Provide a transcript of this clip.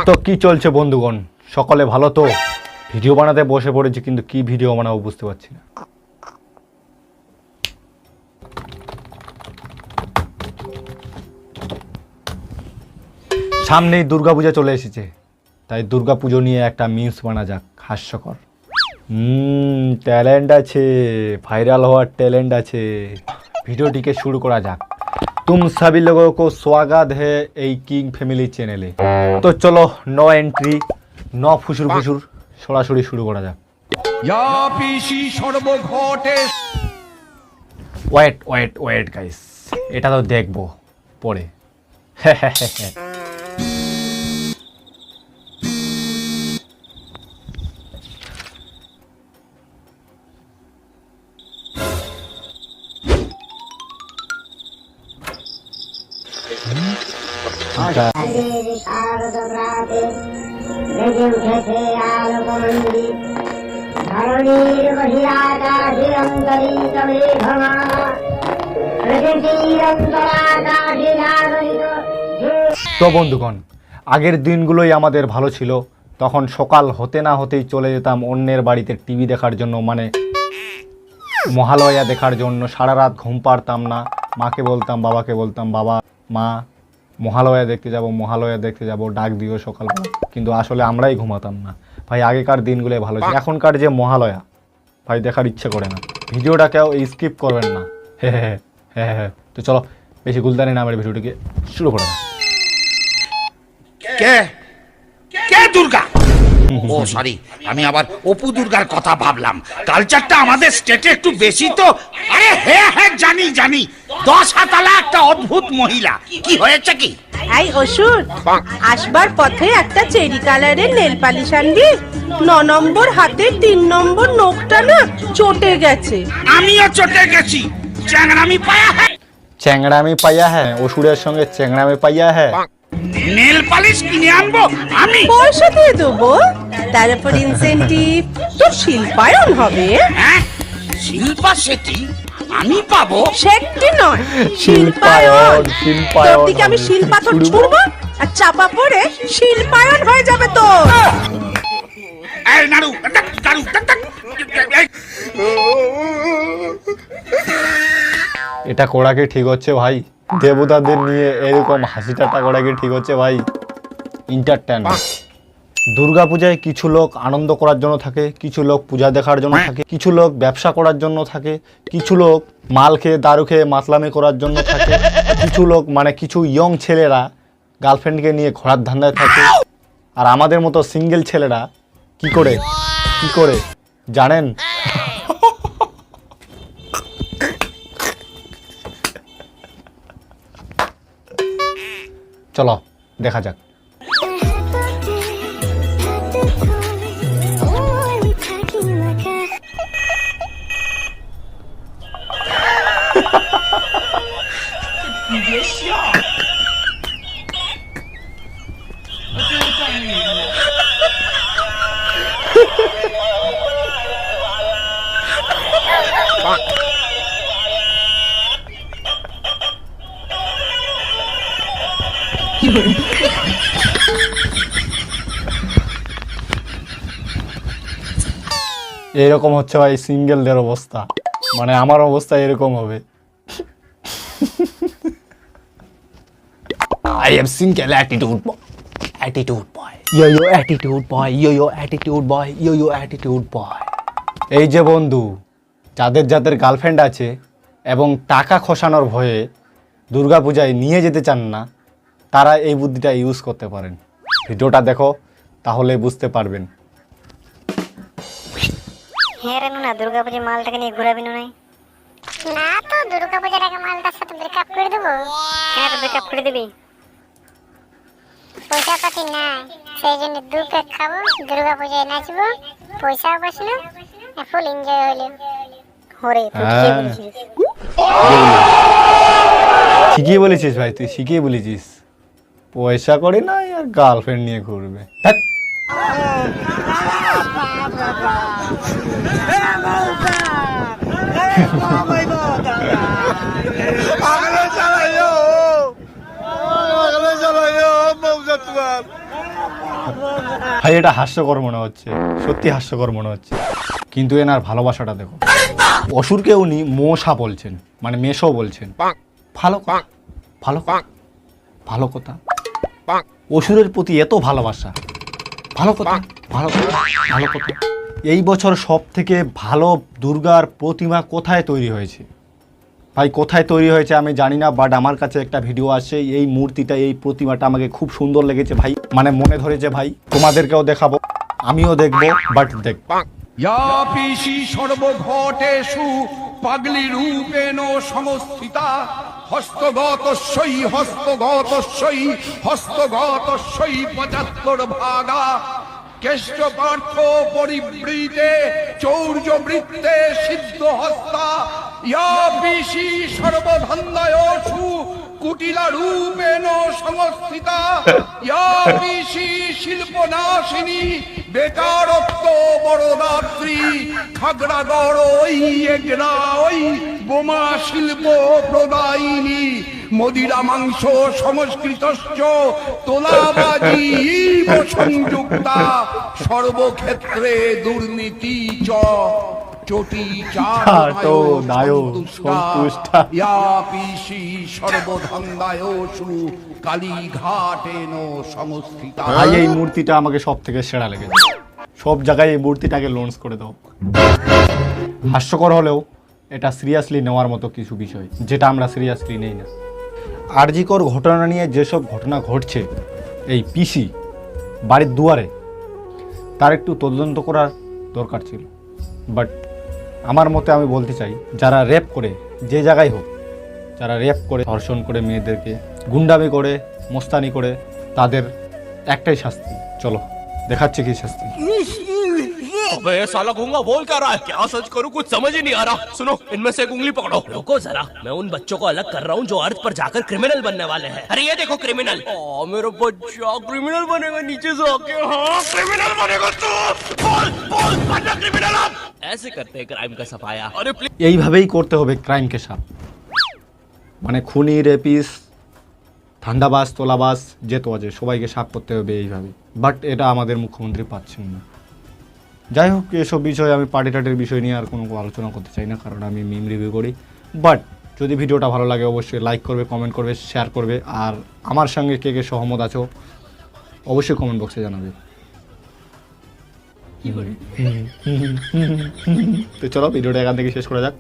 তো কি চলছে বন্ধুগণ, সকলে ভালো তো? ভিডিও বানাতে বসে পড়েছি, কিন্তু কি ভিডিও বানাবো বুঝতে পারছি না। সামনেই দুর্গাপূজা চলে এসেছে, তাই দুর্গাপুজো নিয়ে একটা মিমস বানা যাক, হাস্যকর। ট্যালেন্ট আছে, ভাইরাল হওয়ার ট্যালেন্ট আছে। ভিডিওটিকে শুরু করা যাক। तुम सभी लोगों को स्वागत है এই কিং ফ্যামিলি চ্যানেলে। তো চলো, নো এন্ট্রি, নো ফুসুর ফুসুর, সরাসরি শুরু করা যাক। ওয়েট ওয়েট ওয়েট গাইস, এটা তো দেখবো পরে। তো বন্ধুগণ, আগের দিনগুলোই আমাদের ভালো ছিল। তখন সকাল হতে না হতেই চলে যেতাম অন্যের বাড়িতে টিভি দেখার জন্য, মানে মহালয়া দেখার জন্য। সারা রাত ঘুম পারতাম না। মাকে বলতাম, বাবাকে বলতাম, বাবা মা মহালয়া দেখতে যাব, মহালয়া দেখতে যাব, ডাক দিও সকালবেলা। কিন্তু আসলে আমরাই ঘুমাতাম না ভাই। আগেকার দিনগুলোই ভালো ছিল। এখনকার যে মহালয়া ভাই দেখার ইচ্ছে করে না। ভিডিওটা কেউ স্কিপ করবেন না। হ্যাঁ। তো চলো, বেশি গুলদানি না মেরে ভিডিওটিকে শুরু করা যাক। কে কে দুর্গা? ও সরি, আমি আবার অপু দুর্গার কথা ভাবলাম। কালচারটা আমাদের স্টেটে একটু বেশি তো। আরে হ্যাঁ জানি 10 হাতালা একটা অদ্ভুত মহিলা। কি হয়েছে কি? এই ওষুধ, আসবার পথে একটা চেরি কালারের নেল পালিশ আনবি। 9 নম্বর হাতের 3 নম্বর নখটা না চটে গেছে। আমিও চটে গেছি। চ্যাংড়ামি পাইয়া হ্যাঁ, ওষুধের সঙ্গে চ্যাংড়ামি পাইয়া হ্যাঁ। নেল পালিশ কিনে আনবো আমি। পয়সা দিয়ে দেবো, তারপর ইনসেন্টিভ তোর শিল্পায়ন হবে। হ্যাঁ, শিল্পা শেঠি আমি পাবো? শেঠি নয়, শিল্পায়ন। তোর দিকে আমি শিল্পাথর ছুড়বো আর চাপা পড়ে শিল্পায়ন হয়ে যাবে তোর। এই নাড়ু এটা করা কি ঠিক হচ্ছে ভাই? দেবতাদের নিয়ে এরকম হাসি ঠাট্টা করা কি ঠিক হচ্ছে ভাই? এন্টারটেইনমেন্ট। দুর্গাপূজায় কিছু লোক আনন্দ করার জন্য থাকে, কিছু লোক পূজা দেখার জন্য থাকে, কিছু লোক ব্যবসা করার জন্য থাকে, কিছু লোক মাল খেয়ে দারু খেয়ে মাতলামি করার জন্য থাকে, কিছু লোক মানে কিছু ইয়ং ছেলেরা গার্লফ্রেন্ডকে নিয়ে ঘোরার ধান্দায় থাকে। আর আমাদের মতো সিঙ্গেল ছেলেরা কি করে জানেন? চলো দেখা যাক। এরকম হচ্ছে ভাই সিঙ্গেলদের অবস্থা, মানে আমার অবস্থা এরকম হবে। I am single attitude boy. Yo attitude boy. এই যে বন্ধু, যাদের গার্লফ্রেন্ড আছে এবং টাকা খসানোর ভয়ে দুর্গাপূজায় নিয়ে যেতে চান না, তারা এই বুদ্ধিটা ইউজ করতে পারেন। ভিডিওটা দেখো, তাহলে বুঝতে পারবেন। হ্যাঁ রে না, দুর্গাপূজার মালটাকে নিয়ে ঘুরাবি না? না তো, দুর্গাপূজার আগে মালটার সাথে ব্রেকআপ করে দেবো। কেন ব্রেকআপ করে দিবি? পয়সা পাতি নাই, সেই জন্য 2 প্যাক খাবো, দুর্গাপূজায় নাচবো, পয়সাও বাঁচলো, ফুল এনজয় হলো। হরে তুই ঠিকই বলেছিস ভাই, তুই ঠিকই বলেছিস। পয়সা করে না আর গার্লফ্রেন্ড নিয়ে ঘুরবে। ভাই এটা হাস্যকর মনে হচ্ছে, সত্যি হাস্যকর মনে হচ্ছে, কিন্তু এনার ভালোবাসাটা দেখো। অসুরকে উনি মোষা বলছেন, মানে মেষও বলছেন। ভালো কথা, ভালো কথা, ভালো কথা। অসুরের প্রতি এত ভালোবাসা, ভালো কথা, ভালো কথা, ভালো কথা। এই বছর সব থেকে ভালো দুর্গার প্রতিমা কোথায় তৈরি হয়েছে? ভাই কোথায় তৈরি হয়েছে আমি জানি না, বাট আমার কাছে একটা ভিডিও আছে, এই মূর্তিটা, এই প্রতিমাটা আমাকে খুব সুন্দর লেগেছে ভাই, মানে মনে ধরেছে ভাই। তোমাদেরকেও দেখাবো, আমিও দেখবো, বাট দেখ। या पीशी सर्वघटेषु पागली रूपेण संस्थिता हस्तगतस्यै हस्तगतस्यै हस्तगतस्यै 75 भागा केष्टपार्थ परिवृते चौर्यवृत्ते सिद्धहस्ता या पीशी सर्वधन्यसु कुटिला रूपेण संस्थिता या पीशी शिल्पनाशिनी बेकारत्व बड़दात्री खागड़ागढ़ ओई एगरा ओई बोमा शिल्प प्रदायिनी मदिरा मांस संस्कृतश्च तोलाबाजी संयुक्ता सर्वक्षेत्रे दुर्नीति च चोटी चाटो दायो संतुष्टा या पीशी सर्वधन्दायोषु कालीघाटेन संस्थिता। ভাই এই মূর্তিটা আমাকে সব থেকে সেরা লেগেছে, সব জায়গায় এই মূর্তিটাকে লঞ্চ করে দাও। হাস্যকর হলেও এটা সিরিয়াসলি নেওয়ার মতো কিছু বিষয়, যেটা আমরা সিরিয়াসলি নেই না। আরজিকর ঘটনা নিয়ে যেসব ঘটনা ঘটছে এই পিসি বাড়ির দুয়ারে, তার একটু তদন্ত করার দরকার ছিল। বাট আমার মতে আমি বলতে চাই, যারা রেপ করে, যে জায়গায় হোক, যারা রেপ করে, ধর্ষণ করে মেয়েদেরকে, গুন্ডামি করে, মস্তানি করে, তাদের একটাই শাস্তি। চলো দেখাচ্ছে কি শাস্তি। अबे साला गूंगा बोल क्या रहा है? क्या सच करूं कुछ समझ ही नहीं आ रहा। सुनो इनमें से एक उंगली पकड़ो। रुको जरा, मैं उन बच्चों को अलग कर रहा हूँ जो अर्थ पर जाकर क्रिमिनल बनने वाले हैं। अरे ये देखो क्रिमिनल। मेरा बच्चा क्रिमिनल बनेगा नीचे से आके। हाँ क्रिमिनल बनेगा तू। बोल बोल बनना क्रिमिनल अब। ऐसे करते हैं क्राइम का सफाया। अरे प्लीज এইভাবেই করতে হবে ক্রাইমকে সাফ, মানে খুনি, রেপিস, ধান্দাবাজ, তোলাবাজ, যে তো আছে সবাইকে সাফ করতে হবে এইভাবে। বাট এটা আমাদের মুখ্যমন্ত্রী পাচ্ছেন না। যাই হোক, এসব বিষয়ে আমি পার্টি টাটির বিষয় নিয়ে আর কোনো আলোচনা করতে চাই না, কারণ আমি মিম রিভিউ করি। বাট যদি ভিডিওটা ভালো লাগে অবশ্যই লাইক করবে, কমেন্ট করবে, শেয়ার করবে, আর আমার সঙ্গে কে কে সহমত আছো অবশ্যই কমেন্ট বক্সে জানাবে। তো চলো ভিডিওটা এখান থেকে শেষ করা যাক।